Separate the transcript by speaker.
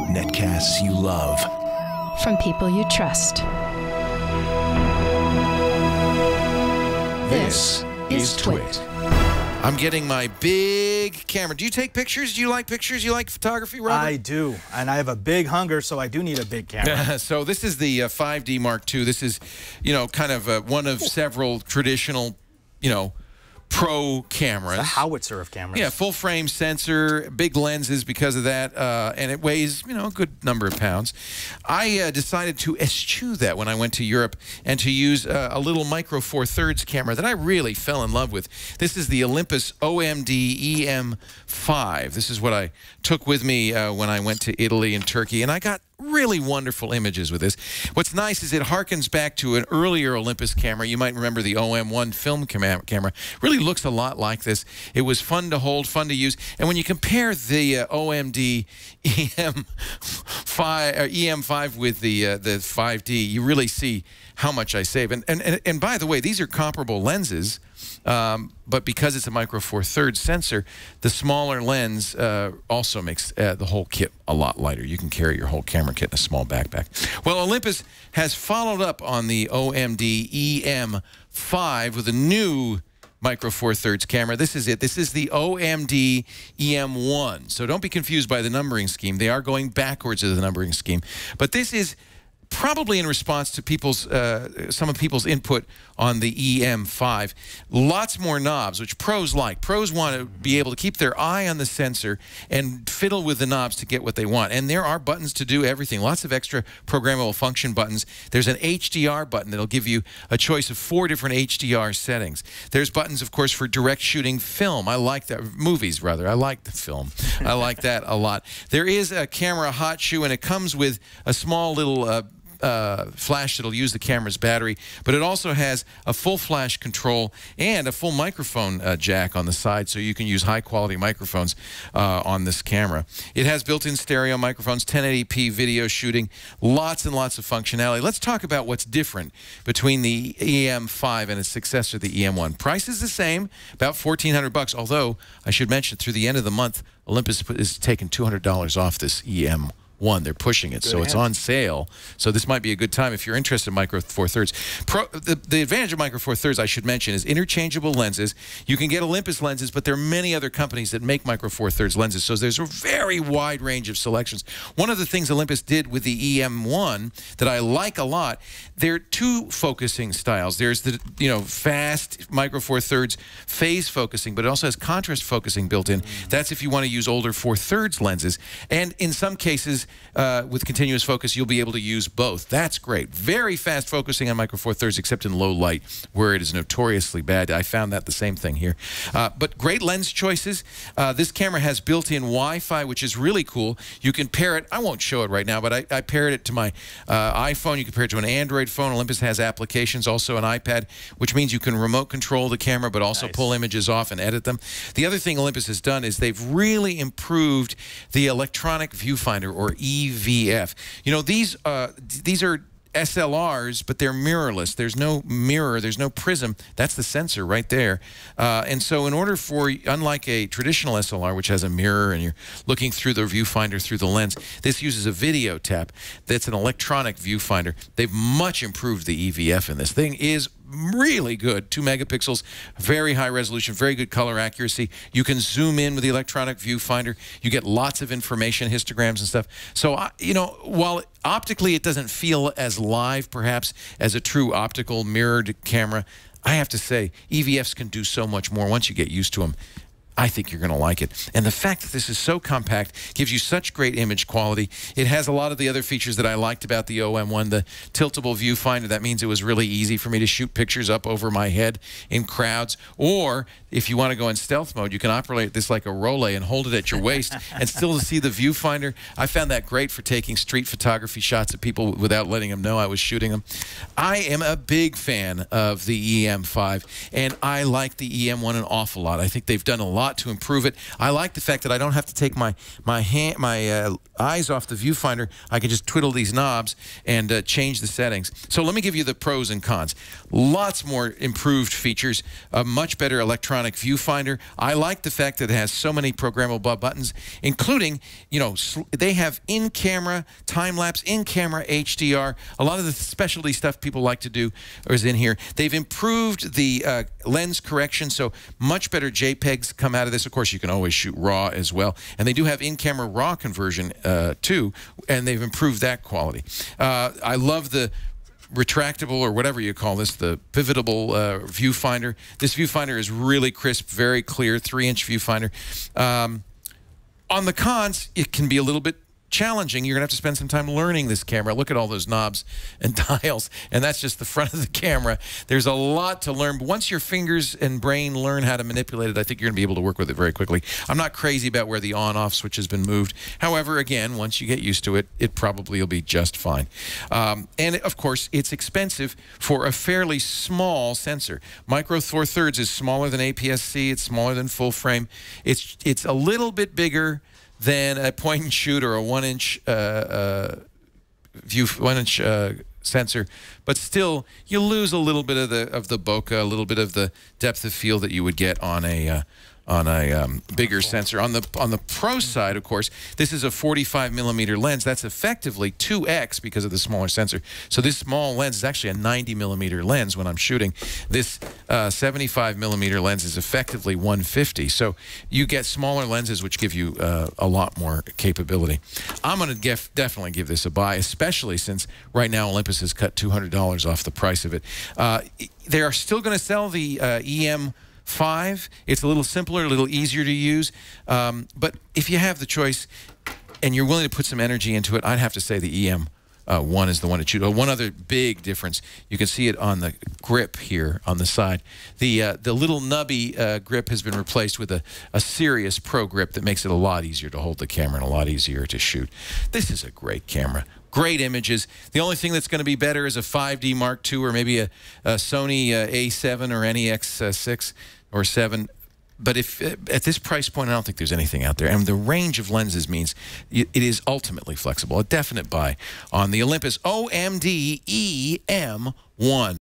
Speaker 1: Netcasts you love.
Speaker 2: From people you trust.
Speaker 1: This is Twit.
Speaker 3: I'm getting my big camera. Do you take pictures? Do you like pictures? You like photography, Robert?
Speaker 4: I do, and I have a big hunger, so I do need a big camera.
Speaker 3: So this is the 5D Mark II. This is, kind of one of several traditional, pro cameras.
Speaker 4: It's a howitzer of cameras.
Speaker 3: Yeah, full frame sensor, big lenses because of that, and it weighs, a good number of pounds. I decided to eschew that when I went to Europe and to use a little Micro Four Thirds camera that I really fell in love with. This is the Olympus OMD EM5. This is what I took with me when I went to Italy and Turkey, and I got really wonderful images with this. What's nice is it harkens back to an earlier Olympus camera. You might remember the OM1 film camera. Really looks a lot like this. It was fun to hold, fun to use. And when you compare the OMD EM5 with the 5D, you really see how much I save. And by the way, these are comparable lenses. But because it's a Micro Four Thirds sensor, the smaller lens also makes the whole kit a lot lighter. You can carry your whole camera kit in a small backpack. Well, Olympus has followed up on the OMD EM5 with a new Micro Four Thirds camera. This is it. This is the OMD EM1. So don't be confused by the numbering scheme. They are going backwards of the numbering scheme. But this is probably in response to some of people's input on the EM5. Lots more knobs, which pros like. Pros want to be able to keep their eye on the sensor and fiddle with the knobs to get what they want. And there are buttons to do everything. Lots of extra programmable function buttons. There's an HDR button that'll give you a choice of 4 different HDR settings. There's buttons, of course, for direct shooting film. I like that. Movies, rather. I like the film. I like that a lot. There is a camera hot shoe, and it comes with a small little flash that'll use the camera's battery, but it also has a full flash control and a full microphone jack on the side, so you can use high-quality microphones on this camera. It has built-in stereo microphones, 1080p video shooting, lots and lots of functionality. Let's talk about what's different between the EM5 and its successor, the EM1. Price is the same, about $1,400, although I should mention through the end of the month, Olympus is taking $200 off this EM1. They're pushing it, so it's on sale. So this might be a good time if you're interested in Micro Four Thirds. The advantage of Micro Four Thirds, I should mention, is interchangeable lenses. You can get Olympus lenses, but there are many other companies that make Micro Four Thirds lenses, so there's a very wide range of selections. One of the things Olympus did with the EM1 that I like a lot, there are 2 focusing styles. There's the fast Micro Four Thirds phase focusing, but it also has contrast focusing built in. That's if you want to use older 4 thirds lenses. And in some cases, with continuous focus, you'll be able to use both. That's great. Very fast focusing on Micro Four Thirds, except in low light, where it is notoriously bad. I found that the same thing here. But great lens choices. This camera has built-in Wi-Fi, which is really cool. You can pair it. I won't show it right now, but I paired it to my iPhone. You can pair it to an Android phone. Olympus has applications, also an iPad, which means you can remote control the camera, but also pull images off and edit them. The other thing Olympus has done is they've really improved the electronic viewfinder, or EVF. These are SLRs, but they're mirrorless. There's no mirror, there's no prism. That's the sensor right there. And so in order for, unlike a traditional SLR, which has a mirror and you're looking through the viewfinder through the lens, this uses a video tap. That's an electronic viewfinder. They've much improved the EVF in this. Thing is really good. 2 megapixels, very high resolution, very good color accuracy. You can zoom in with the electronic viewfinder. You get lots of information, histograms and stuff. So, while optically it doesn't feel as live, perhaps, as a true optical mirrored camera, I have to say, EVFs can do so much more once you get used to them. I think you're going to like it. And the fact that this is so compact gives you such great image quality. It has a lot of the other features that I liked about the OM1, the tiltable viewfinder. That means it was really easy for me to shoot pictures up over my head in crowds. Or if you want to go in stealth mode, you can operate this like a Rolleiflex and hold it at your waist and still see the viewfinder. I found that great for taking street photography shots of people without letting them know I was shooting them. I am a big fan of the EM5, and I like the EM1 an awful lot. I think they've done a lot lot to improve it. I like the fact that I don't have to take my eyes off the viewfinder. I can just twiddle these knobs and change the settings. So let me give you the pros and cons. Lots more improved features, a much better electronic viewfinder. I like the fact that it has so many programmable buttons, including, you know, they have in-camera, time-lapse, in-camera HDR. A lot of the specialty stuff people like to do is in here. They've improved the lens correction, so much better JPEGs come out of this. Of course, you can always shoot RAW as well. And they do have in-camera RAW conversion, too, and they've improved that quality. I love the retractable, or whatever you call this, the pivotable viewfinder. This viewfinder is really crisp, very clear, 3-inch viewfinder. On the cons, it can be a little bit challenging. You're going to have to spend some time learning this camera. Look at all those knobs and dials, and that's just the front of the camera. There's a lot to learn, but once your fingers and brain learn how to manipulate it, I think you're going to be able to work with it very quickly. I'm not crazy about where the on-off switch has been moved. However, again, once you get used to it, it probably will be just fine. And of course, it's expensive for a fairly small sensor. Micro Four Thirds is smaller than APS-C. It's smaller than full frame. It's a little bit bigger than a point and shoot or a 1-inch sensor, but still you lose a little bit of the bokeh, a little bit of the depth of field that you would get on a bigger sensor. On the pro side, of course, this is a 45mm lens. That's effectively 2x because of the smaller sensor. So this small lens is actually a 90mm lens when I'm shooting. This 75mm lens is effectively 150. So you get smaller lenses, which give you a lot more capability. I'm going to definitely give this a buy, especially since right now Olympus has cut $200 off the price of it. They are still going to sell the EM5. It's a little simpler, a little easier to use. But if you have the choice and you're willing to put some energy into it, I'd have to say the EM1 is the one to choose. One other big difference, you can see it on the grip here on the side. The little nubby grip has been replaced with a serious pro grip that makes it a lot easier to hold the camera and a lot easier to shoot. This is a great camera. Great images. The only thing that's going to be better is a 5D Mark II or maybe a Sony A7 or NEX6 or 7. But if at this price point, I don't think there's anything out there. And the range of lenses means it is ultimately flexible. A definite buy on the Olympus OMD EM1.